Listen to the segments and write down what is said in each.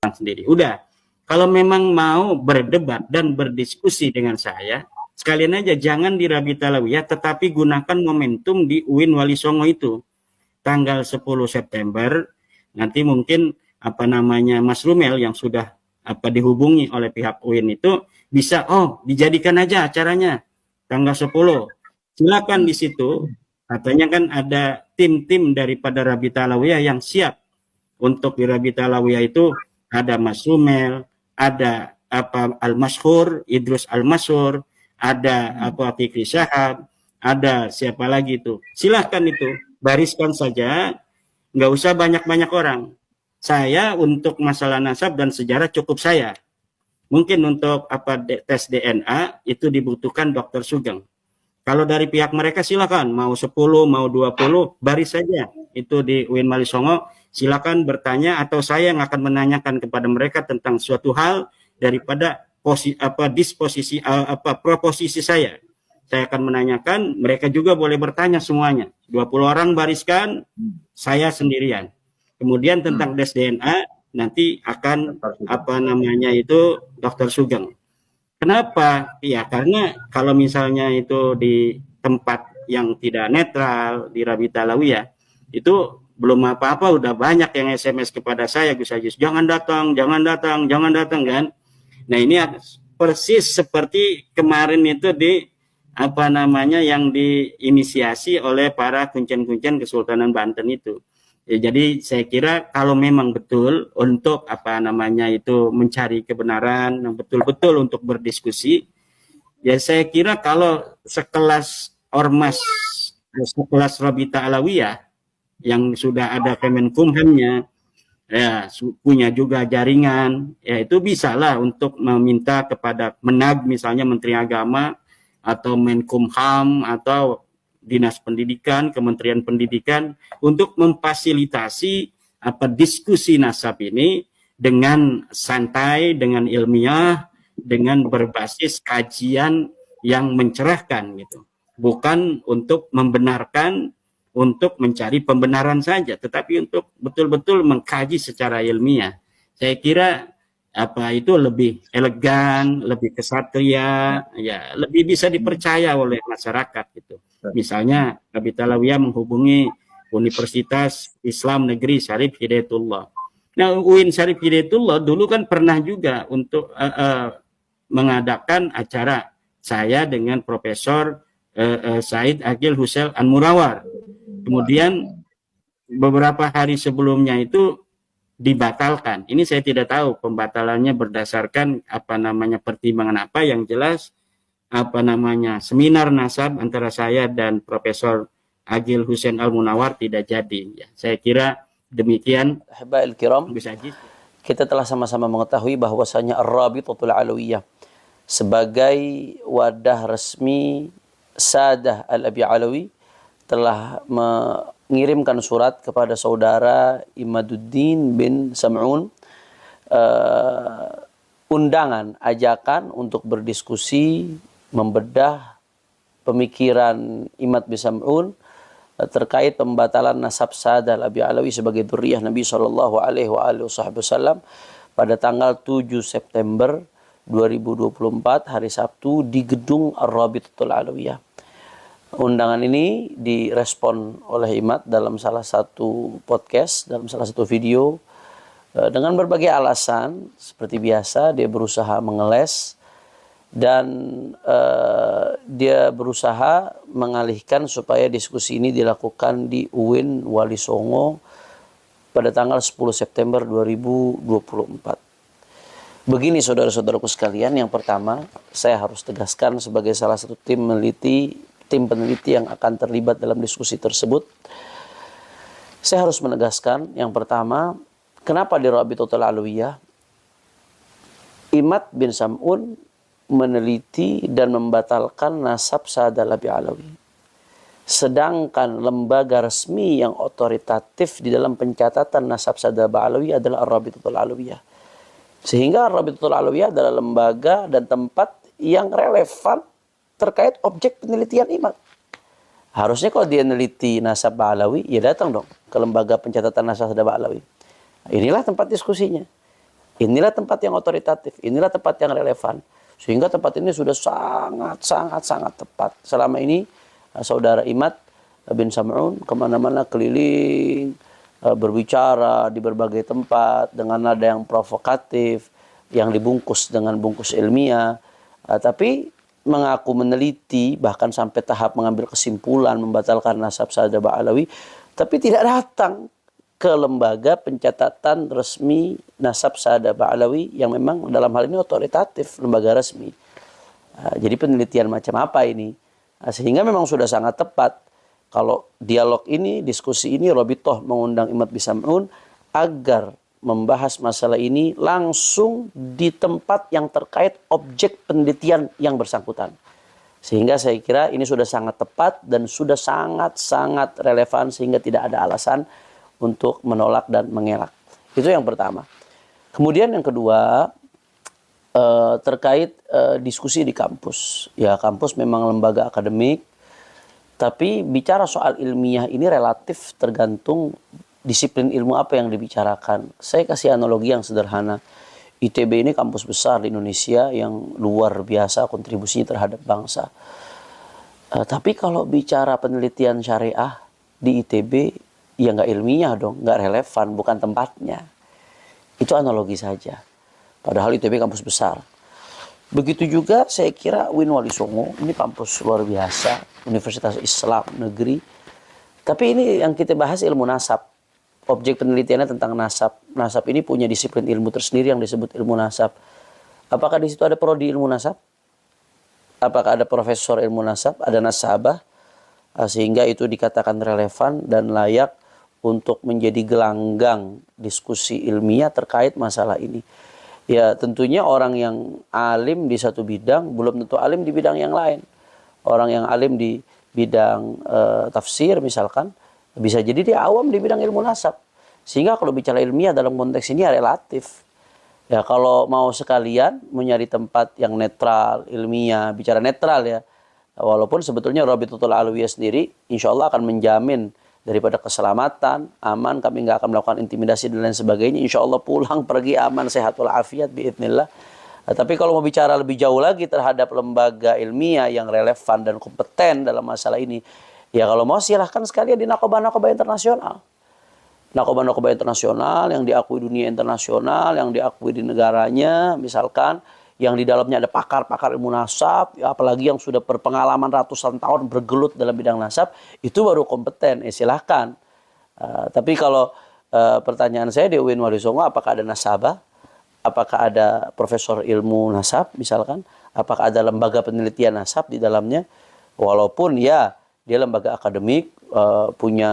datang sendiri. Udah. Kalau memang mau berdebat dan berdiskusi dengan saya, sekalian aja jangan di Rabiat Alawiyah, tetapi gunakan momentum di UIN Wali Songo itu. Tanggal 10 September, nanti mungkin Mas Rumel yang sudah dihubungi oleh pihak UIN itu bisa, dijadikan aja acaranya tanggal 10. Silakan di situ. Katanya kan ada tim-tim daripada Rabiat Alawiyah yang siap untuk di Rabiat Alawiyah itu. Ada Mas Rumel, ada Al-Mashhur, Idrus Al-Mashhur, ada Fikri Syahab, ada siapa lagi itu. Silahkan itu, bariskan saja, nggak usah banyak-banyak orang. Saya untuk masalah nasab dan sejarah cukup saya. Mungkin untuk tes DNA itu dibutuhkan Dokter Sugeng. Kalau dari pihak mereka silakan, mau 10, mau 20, baris saja. Itu di UIN Wali Songo, silakan bertanya atau saya yang akan menanyakan kepada mereka tentang suatu hal daripada proposisi saya. Saya akan menanyakan, mereka juga boleh bertanya semuanya. 20 orang bariskan, saya sendirian. Kemudian tentang tes DNA nanti akan Dokter Sugeng. Kenapa? Ya karena kalau misalnya itu di tempat yang tidak netral di Rabiat Alawiyah, itu belum apa-apa udah banyak yang SMS kepada saya, Gus Ajis, jangan datang kan. Nah ini persis seperti kemarin itu di yang diinisiasi oleh para kuncen-kuncen Kesultanan Banten itu. Ya, jadi saya kira kalau memang betul untuk mencari kebenaran yang betul-betul untuk berdiskusi, ya saya kira kalau sekelas ormas, sekelas Rabiat Alawiyah yang sudah ada Kemenkumhamnya, ya punya juga jaringan, ya itu bisalah untuk meminta kepada Menag misalnya Menteri Agama atau Menkumham atau Dinas Pendidikan, Kementerian Pendidikan untuk memfasilitasi diskusi nasab ini dengan santai, dengan ilmiah, dengan berbasis kajian yang mencerahkan gitu. Bukan untuk membenarkan, untuk mencari pembenaran saja, tetapi untuk betul-betul mengkaji secara ilmiah. Saya kira itu lebih elegan, lebih kesatria, ya lebih bisa dipercaya oleh masyarakat gitu. Misalnya Rabiat Alawiyah menghubungi Universitas Islam Negeri Syarif Hidayatullah. Nah, UIN Syarif Hidayatullah dulu kan pernah juga untuk mengadakan acara saya dengan Profesor Said Agil Hussein An-Murawar. Kemudian beberapa hari sebelumnya itu dibatalkan. Ini saya tidak tahu pembatalannya berdasarkan pertimbangan apa, yang jelas seminar nasab antara saya dan Profesor Agil Hussein Al-Munawar tidak jadi. Ya, saya kira demikian. Ahiba'il kiram, kita telah sama-sama mengetahui bahwasanya Ar-Rabitatul Alawiyah sebagai wadah resmi Sadah Al-Abi Alawi telah mengirimkan surat kepada saudara Imaduddin bin Sam'un, undangan, ajakan untuk berdiskusi, membedah pemikiran Imad bin Sam'un terkait pembatalan nasab Sadah Al-Abi Alawi sebagai dzurriyyah Nabi sallallahu alaihi wasallam pada tanggal 7 September 2024 hari Sabtu di gedung Ar-Rabitatul Alawiyah. Undangan ini direspon oleh Imad dalam salah satu podcast, dalam salah satu video, dengan berbagai alasan. Seperti biasa dia berusaha mengeles dan dia berusaha mengalihkan supaya diskusi ini dilakukan di UIN Wali Songo pada tanggal 10 September 2024. Begini saudara-saudaraku sekalian, yang pertama saya harus tegaskan sebagai salah satu tim peneliti yang akan terlibat dalam diskusi tersebut, saya harus menegaskan yang pertama, kenapa di Rabitatul Alawiyah Imad bin Sam'un meneliti dan membatalkan nasab Sadah Al-Abi Alawi, sedangkan lembaga resmi yang otoritatif di dalam pencatatan nasab Sadah Al-Abi Alawi adalah Ar-Rabitatul Alawiyah. Sehingga Ar-Rabitatul Alawiyah adalah lembaga dan tempat yang relevan terkait objek penelitian Imad. Harusnya kalau dia neliti nasab Ba'alawi, ya datang dong ke lembaga pencatatan nasab Sadah Ba'alawi. Inilah tempat diskusinya. Inilah tempat yang otoritatif, inilah tempat yang relevan. Sehingga tempat ini sudah sangat tepat. Selama ini saudara Imad bin Sam'un kemana-mana keliling, berbicara di berbagai tempat dengan nada yang provokatif, yang dibungkus dengan bungkus ilmiah, tapi mengaku meneliti, bahkan sampai tahap mengambil kesimpulan membatalkan nasab Saada Ba'alawi, tapi tidak datang ke lembaga pencatatan resmi nasab Saada Ba'alawi yang memang dalam hal ini otoritatif, lembaga resmi. Jadi penelitian macam apa ini? Sehingga memang sudah sangat tepat kalau dialog ini, diskusi ini, Robitoh mengundang Imad bin Sam'un agar membahas masalah ini langsung di tempat yang terkait objek penelitian yang bersangkutan. Sehingga saya kira ini sudah sangat tepat dan sudah sangat relevan sehingga tidak ada alasan untuk menolak dan mengelak. Itu yang pertama. Kemudian yang kedua, terkait diskusi di kampus. Ya, kampus memang lembaga akademik, tapi bicara soal ilmiah ini relatif tergantung disiplin ilmu apa yang dibicarakan. Saya kasih analogi yang sederhana. ITB ini kampus besar di Indonesia yang luar biasa kontribusinya terhadap bangsa. Tapi kalau bicara penelitian syariah di ITB, ya nggak ilmiah dong, nggak relevan, bukan tempatnya. Itu analogi saja. Padahal ITB kampus besar. Begitu juga saya kira UIN Wali Songo, ini kampus luar biasa, Universitas Islam Negeri. Tapi ini yang kita bahas ilmu nasab. Objek penelitiannya tentang nasab. Nasab ini punya disiplin ilmu tersendiri yang disebut ilmu nasab. Apakah di situ ada prodi ilmu nasab? Apakah ada profesor ilmu nasab? Ada nasabah? Sehingga itu dikatakan relevan dan layak untuk menjadi gelanggang diskusi ilmiah terkait masalah ini. Ya tentunya orang yang alim di satu bidang belum tentu alim di bidang yang lain. Orang yang alim di bidang tafsir misalkan, bisa jadi dia awam di bidang ilmu nasab. Sehingga kalau bicara ilmiah dalam konteks ini ya relatif. Ya kalau mau sekalian mencari tempat yang netral, ilmiah, bicara netral ya. Walaupun sebetulnya Rabitatul Alawiyah sendiri insya Allah akan menjamin daripada keselamatan, aman, kami nggak akan melakukan intimidasi dan lain sebagainya. Insya Allah pulang pergi aman, sehat walafiat biidznillah. Tapi kalau mau bicara lebih jauh lagi terhadap lembaga ilmiah yang relevan dan kompeten dalam masalah ini, ya kalau mau silahkan sekalian di Nakoba internasional. Nakoba internasional yang diakui dunia internasional, yang diakui di negaranya, misalkan yang di dalamnya ada pakar-pakar ilmu nasab, ya, apalagi yang sudah berpengalaman ratusan tahun bergelut dalam bidang nasab, itu baru kompeten, silahkan. Tapi kalau pertanyaan saya di UIN Wali Songo, apakah ada nasabah? Apakah ada profesor ilmu nasab misalkan? Apakah ada lembaga penelitian nasab di dalamnya? Walaupun ya dia lembaga akademik, punya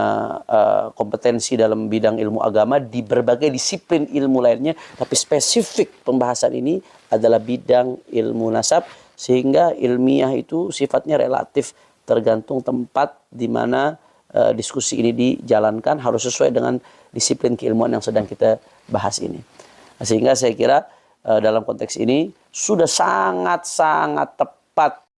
kompetensi dalam bidang ilmu agama di berbagai disiplin ilmu lainnya, tapi spesifik pembahasan ini adalah bidang ilmu nasab, sehingga ilmiah itu sifatnya relatif tergantung tempat di mana diskusi ini dijalankan, harus sesuai dengan disiplin keilmuan yang sedang kita bahas ini. Sehingga saya kira dalam konteks ini sudah sangat tepat